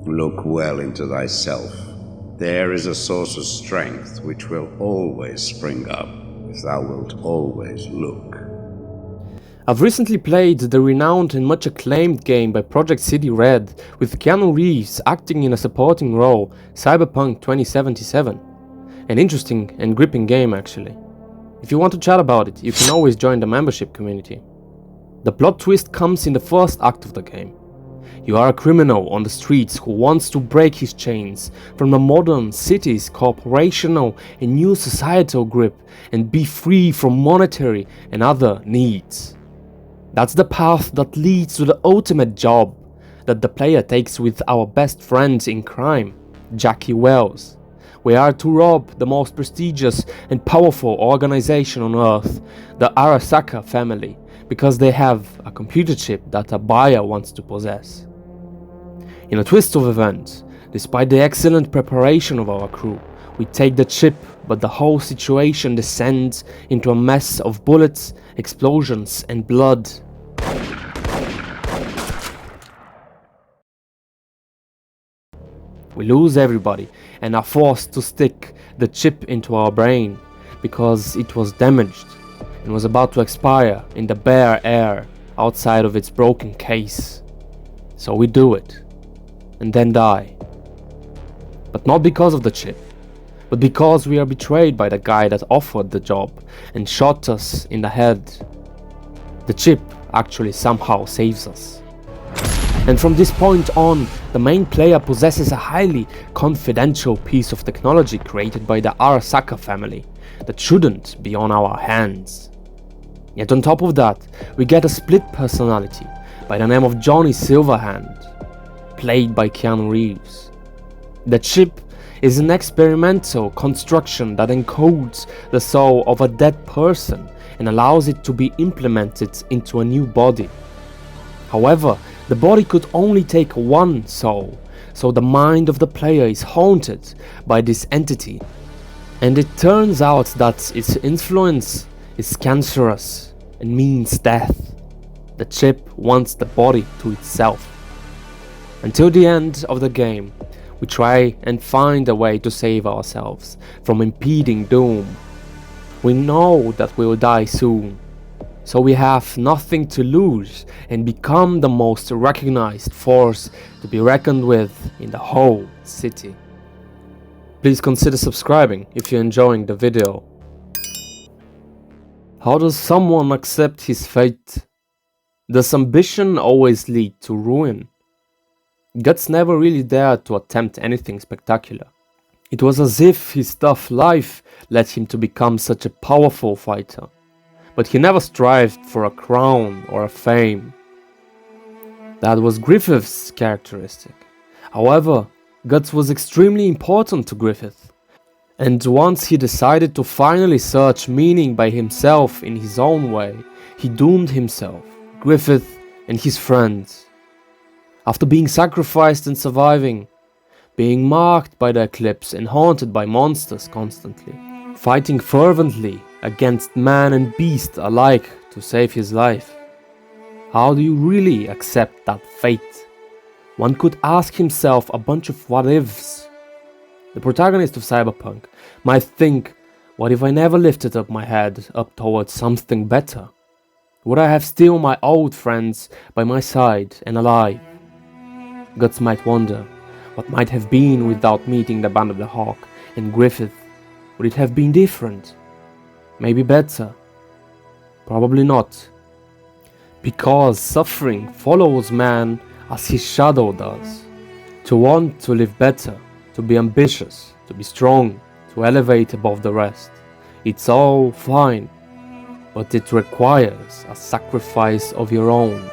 Look well into thyself. There is a source of strength which will always spring up if thou wilt always look. I've recently played the renowned and much acclaimed game by Project City Red with Keanu Reeves acting in a supporting role, Cyberpunk 2077. An interesting and gripping game actually. If you want to chat about it, you can always join the membership community. The plot twist comes in the first act of the game. You are a criminal on the streets who wants to break his chains from the modern city's corporational and new societal grip and be free from monetary and other needs. That's the path that leads to the ultimate job that the player takes with our best friend in crime, Jackie Wells. We are to rob the most prestigious and powerful organization on Earth, the Arasaka family, because they have a computer chip that a buyer wants to possess. In a twist of events, despite the excellent preparation of our crew, we take the chip, but the whole situation descends into a mess of bullets, explosions and blood. We lose everybody and are forced to stick the chip into our brain because it was damaged and was about to expire in the bare air outside of its broken case. So we do it, and then die. But not because of the chip, but because we are betrayed by the guy that offered the job and shot us in the head. The chip actually somehow saves us. And from this point on, the main player possesses a highly confidential piece of technology created by the Arasaka family that shouldn't be on our hands. Yet on top of that, we get a split personality by the name of Johnny Silverhand, played by Keanu Reeves. The chip is an experimental construction that encodes the soul of a dead person and allows it to be implemented into a new body. However, the body could only take one soul, so the mind of the player is haunted by this entity. And it turns out that its influence is cancerous and means death. The chip wants the body to itself. Until the end of the game, we try and find a way to save ourselves from impending doom. We know that we will die soon, so we have nothing to lose and become the most recognized force to be reckoned with in the whole city. Please consider subscribing if you're enjoying the video. How does someone accept his fate? Does ambition always lead to ruin? Guts never really dared to attempt anything spectacular. It was as if his tough life led him to become such a powerful fighter, but he never strived for a crown or a fame. That was Griffith's characteristic. However, Guts was extremely important to Griffith, and once he decided to finally search meaning by himself in his own way, he doomed himself, Griffith and his friends. After being sacrificed and surviving, being marked by the Eclipse and haunted by monsters constantly, fighting fervently against man and beast alike to save his life. How do you really accept that fate? One could ask himself a bunch of what-ifs. The protagonist of Cyberpunk might think, what if I never lifted up my head up towards something better? Would I have still my old friends by my side and alive? Guts might wonder, what might have been without meeting the Band of the Hawk and Griffith? Would it have been different? Maybe better? Probably not. Because suffering follows man as his shadow does. To want to live better, to be ambitious, to be strong, to elevate above the rest. It's all fine, but it requires a sacrifice of your own.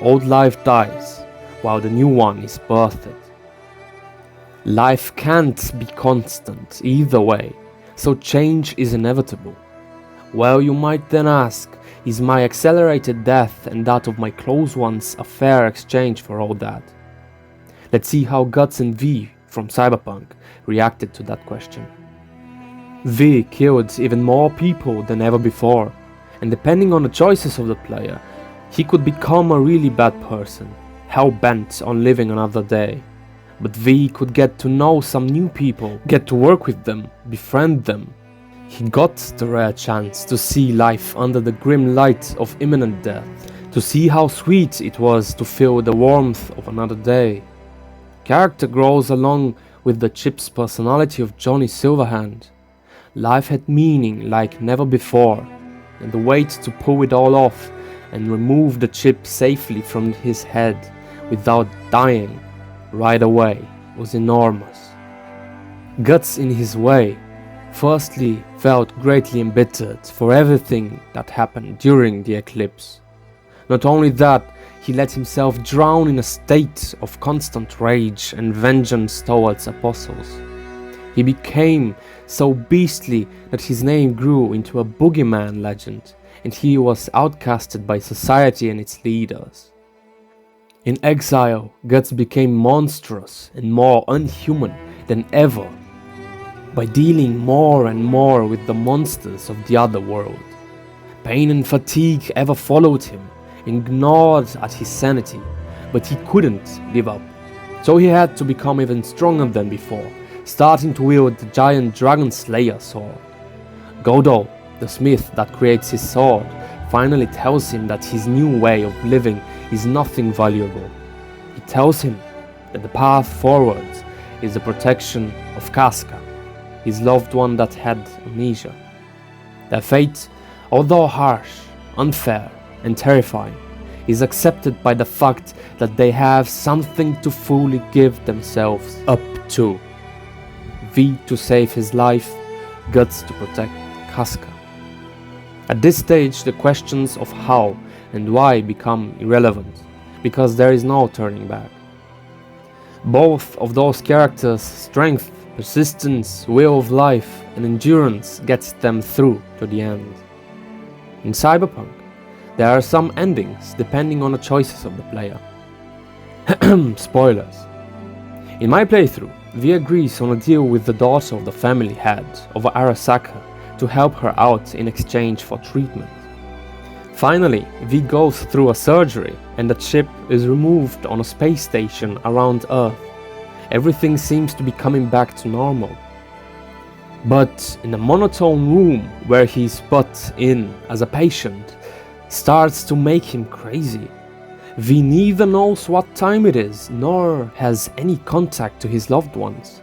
Old life dies, while the new one is birthed. Life can't be constant either way, so change is inevitable. Well, you might then ask, is my accelerated death and that of my close ones a fair exchange for all that? Let's see how Guts and V from Cyberpunk reacted to that question. V killed even more people than ever before, and depending on the choices of the player, he could become a really bad person, hell-bent on living another day. but V could get to know some new people, get to work with them, befriend them. He got the rare chance to see life under the grim light of imminent death, to see how sweet it was to feel the warmth of another day. Character grows along with the chip's personality of Johnny Silverhand. Life had meaning like never before, and the weight to pull it all off and remove the chip safely from his head without dying right away was enormous. Guts, in his way, firstly felt greatly embittered for everything that happened during the eclipse. Not only that, he let himself drown in a state of constant rage and vengeance towards apostles. He became so beastly that his name grew into a boogeyman legend, and he was outcasted by society and its leaders. In exile, Guts became monstrous and more unhuman than ever, by dealing more and more with the monsters of the other world. Pain and fatigue ever followed him, ignored at his sanity, but he couldn't give up. So he had to become even stronger than before, starting to wield the giant Dragon Slayer sword. Godol, the smith that creates his sword, finally tells him that his new way of living is nothing valuable. He tells him that the path forward is the protection of Casca, his loved one that had amnesia. Their fate, although harsh, unfair, and terrifying, is accepted by the fact that they have something to fully give themselves up to. V to save his life, Guts to protect Casca. At this stage, the questions of how and why become irrelevant, because there is no turning back. Both of those characters' strength, persistence, will of life, and endurance gets them through to the end. In Cyberpunk, there are some endings depending on the choices of the player. Spoilers. In my playthrough, V agrees on a deal with the daughter of the family head of Arasaka to help her out in exchange for treatment. Finally, V goes through a surgery and the chip is removed on a space station around Earth. Everything seems to be coming back to normal. But in a monotone room where he's put in as a patient starts to make him crazy. V neither knows what time it is nor has any contact to his loved ones.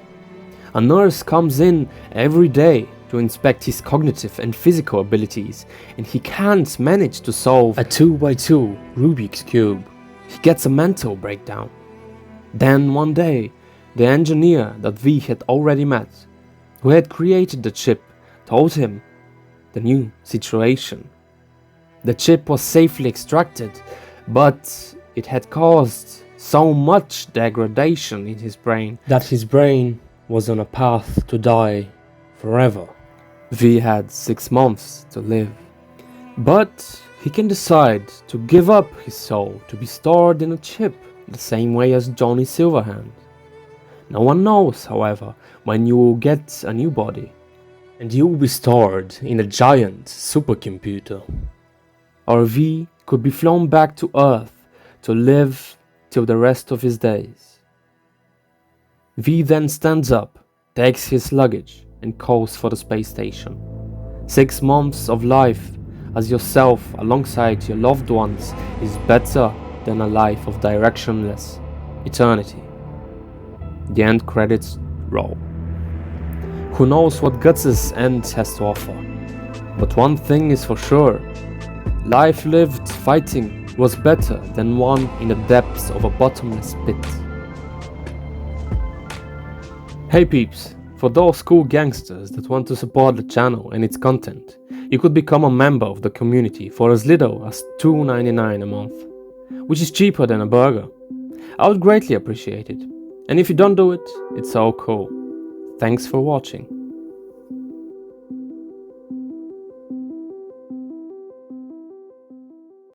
A nurse comes in every day to inspect his cognitive and physical abilities, and he can't manage to solve a 2x2 Rubik's Cube. He gets a mental breakdown. Then one day, the engineer that V had already met, who had created the chip, told him the new situation. The chip was safely extracted, but it had caused so much degradation in his brain that his brain was on a path to die forever. V had 6 months to live. But he can decide to give up his soul to be stored in a chip, the same way as Johnny Silverhand. No one knows, however, when you will get a new body, and you will be stored in a giant supercomputer. Or V could be flown back to Earth to live till the rest of his days. V then stands up, takes his luggage, and calls for the space station. 6 months of life as yourself alongside your loved ones is better than a life of directionless eternity. The end credits roll. Who knows what Guts' end has to offer? But one thing is for sure. Life lived fighting was better than one in the depths of a bottomless pit. Hey peeps, for those cool gangsters that want to support the channel and its content, you could become a member of the community for as little as $2.99 a month, which is cheaper than a burger. I would greatly appreciate it. And if you don't do it, it's all cool. Thanks for watching.